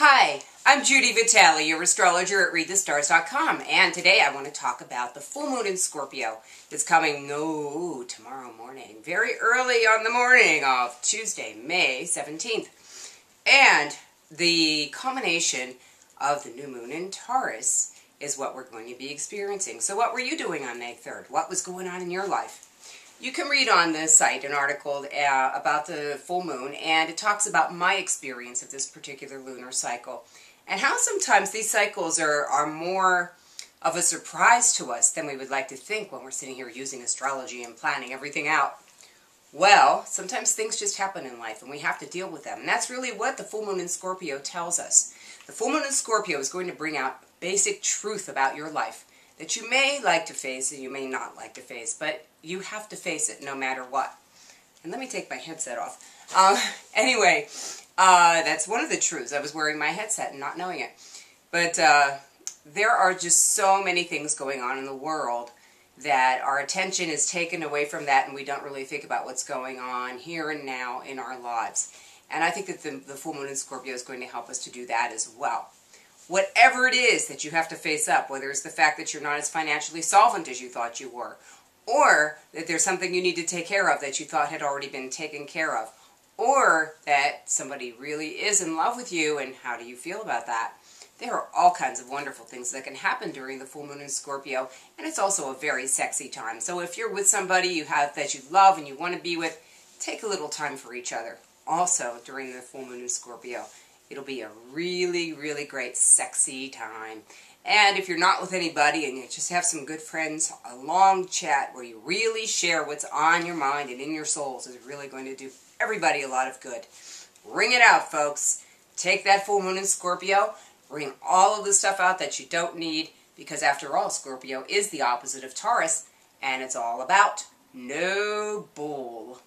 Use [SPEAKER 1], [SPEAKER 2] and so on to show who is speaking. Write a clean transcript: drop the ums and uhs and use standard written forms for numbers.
[SPEAKER 1] Hi, I'm Judy Vitale, your astrologer at readthestars.com, and today I want to talk about the full moon in Scorpio. It's coming tomorrow morning, very early on the morning of Tuesday, May 17th. And the culmination of the new moon in Taurus is what we're going to be experiencing. So what were you doing on May 3rd? What was going on in your life? You can read on the site an article about the full moon, and it talks about my experience of this particular lunar cycle and how sometimes these cycles are more of a surprise to us than we would like to think when we're sitting here using astrology and planning everything out. Well, sometimes things just happen in life and we have to deal with them. And that's really what the full moon in Scorpio tells us. The full moon in Scorpio is going to bring out basic truth about your life that you may like to face and you may not like to face, but you have to face it no matter what. And let me take my headset off. Anyway, that's one of the truths. I was wearing my headset and not knowing it. But there are just so many things going on in the world that our attention is taken away from that and we don't really think about what's going on here and now in our lives. And I think that the full moon in Scorpio is going to help us to do that as well. Whatever it is that you have to face up, whether it's the fact that you're not as financially solvent as you thought you were, or that there's something you need to take care of that you thought had already been taken care of, or that somebody really is in love with you, and how do you feel about that? There are all kinds of wonderful things that can happen during the full moon in Scorpio, and it's also a very sexy time. So if you're with somebody that you love and you want to be with, take a little time for each other. Also, during the full moon in Scorpio, it'll be a really, really great, sexy time. And if you're not with anybody and you just have some good friends, a long chat where you really share what's on your mind and in your souls is really going to do everybody a lot of good. Ring it out, folks. Take that full moon in Scorpio. Bring all of the stuff out that you don't need, because after all, Scorpio is the opposite of Taurus, and it's all about no bull.